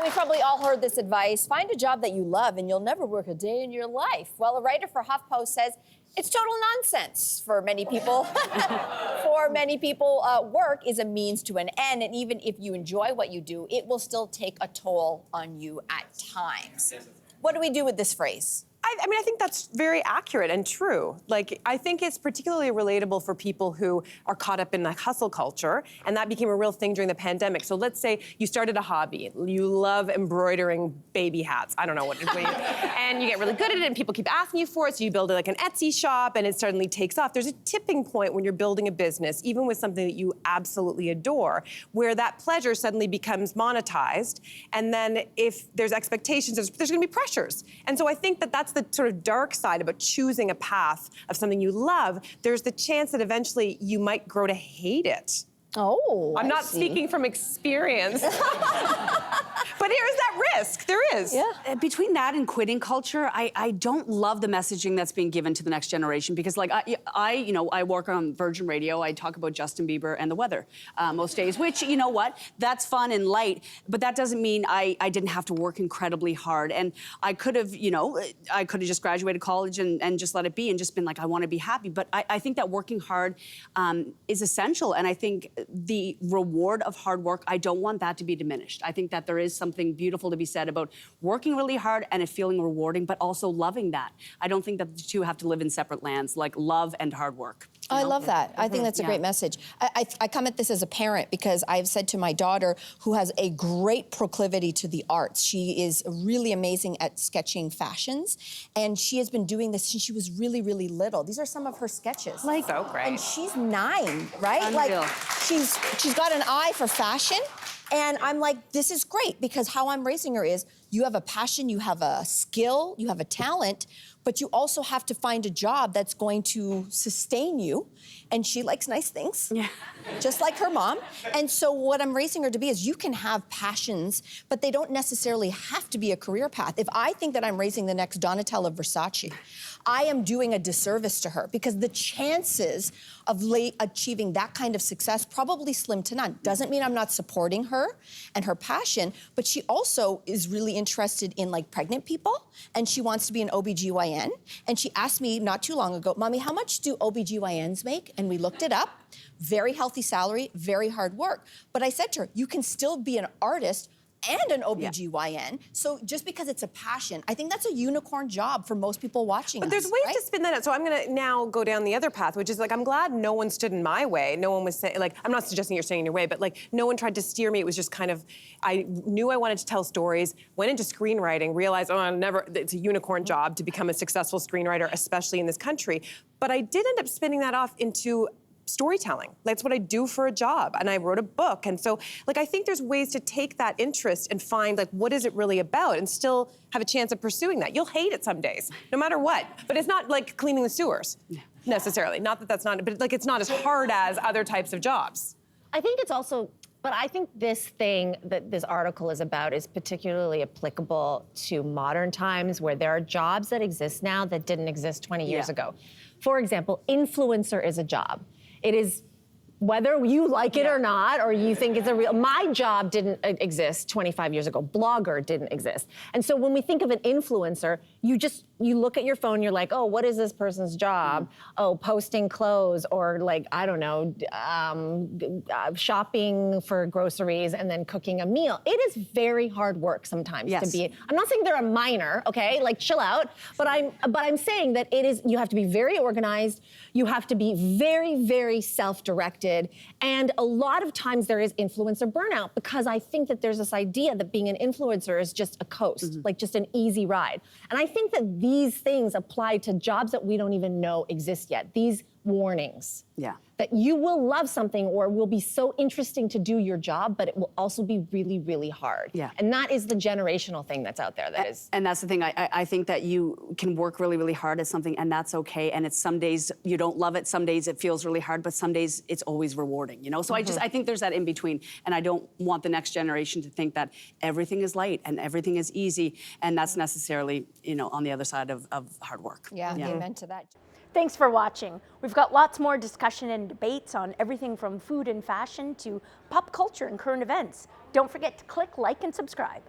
we've probably all heard this advice. Find a job that you love and you'll never work a day in your life. Well, a writer for HuffPost says it's total nonsense for many people. For many people, work is a means to an end, and even if you enjoy what you do, it will still take a toll on you at times. What do we do with this phrase? I mean, I think that's very accurate and true. Like, I think it's particularly relatable for people who are caught up in the hustle culture, and that became a real thing during the pandemic. So let's say you started a hobby. You love embroidering baby hats. I don't know what and you get really good at it, and people keep asking you for it, so you build like an Etsy shop, and it suddenly takes off. There's a tipping point when you're building a business, even with something that you absolutely adore, where that pleasure suddenly becomes monetized, and then if there's expectations, there's gonna be pressures. And so I think that that's the sort of dark side about choosing a path of something you love. There's the chance that eventually you might grow to hate it. Oh, I'm not speaking from experience. But there is that risk. There is. Yeah. Between that and quitting culture, I don't love the messaging that's being given to the next generation, because like I work on Virgin Radio. I talk about Justin Bieber and the weather most days, which, you know what, that's fun and light, but that doesn't mean I didn't have to work incredibly hard. And I could have, just graduated college and just let it be and just been like, I want to be happy. But I think that working hard is essential. And I think the reward of hard work, I don't want that to be diminished. I think that there is something beautiful to be said about working really hard and it feeling rewarding, but also loving that. I don't think that the two have to live in separate lands, like love and hard work. I love that. I think that's a great message. I come at this as a parent because I've said to my daughter, who has a great proclivity to the arts, she is really amazing at sketching fashions, and she has been doing this since she was really, really little. These are some of her sketches. Like, so great. And she's 9, right? Unreal. Like, she's got an eye for fashion. And I'm like, this is great, because how I'm raising her is, you have a passion, you have a skill, you have a talent, but you also have to find a job that's going to sustain you. And she likes nice things, just like her mom. And so what I'm raising her to be is, you can have passions, but they don't necessarily have to be a career path. If I think that I'm raising the next Donatella Versace, I am doing a disservice to her, because the chances of achieving that kind of success probably slim to none. Doesn't mean I'm not supporting her and her passion, but she also is really interested in like pregnant people, and she wants to be an OBGYN. And she asked me not too long ago, Mommy, how much do OBGYNs make? And we looked it up. Very healthy salary, very hard work. But I said to her, you can still be an artist and an OBGYN. So just because it's a passion, I think that's a unicorn job for most people watching But there's ways to spin that out. So I'm gonna now go down the other path, which is like, I'm glad no one stood in my way. No one was saying, like, I'm not suggesting you're staying in your way, but like, no one tried to steer me. It was just kind of, I knew I wanted to tell stories, went into screenwriting, realized, it's a unicorn job to become a successful screenwriter, especially in this country. But I did end up spinning that off into storytelling. That's what I do for a job. And I wrote a book. And so, like, I think there's ways to take that interest and find, like, what is it really about, and still have a chance of pursuing that. You'll hate it some days, no matter what. But it's not like cleaning the sewers, necessarily. Not that that's not, but like, it's not as hard as other types of jobs. I think it's also, but I think this thing that this article is about is particularly applicable to modern times, where there are jobs that exist now that didn't exist 20 years ago. For example, influencer is a job. It is, whether you like it or not, or you think it's a real, my job didn't exist 25 years ago. Blogger didn't exist. And so when we think of an influencer, you look at your phone, you're like, oh, what is this person's job? Oh, posting clothes, or like, I don't know, shopping for groceries and then cooking a meal. It is very hard work sometimes to be, I'm not saying they're a minor, okay? Like, chill out. But I'm saying that it is, you have to be very organized. You have to be very, very self-directed. And a lot of times there is influencer burnout, because I think that there's this idea that being an influencer is just a coast, like just an easy ride. And I think that these things apply to jobs that we don't even know exist yet. These warnings. That you will love something or will be so interesting to do your job, but it will also be really, really hard. And that is the generational thing that's out there. And that's the thing. I think that you can work really, really hard at something, and that's okay. And it's some days you don't love it, some days it feels really hard, but some days it's always rewarding, you know? So I think there's that in between, and I don't want the next generation to think that everything is light and everything is easy, and that's necessarily, on the other side of hard work. Amen to that. Thanks for watching. We've got lots more discussion and debates on everything from food and fashion to pop culture and current events. Don't forget to click like and subscribe.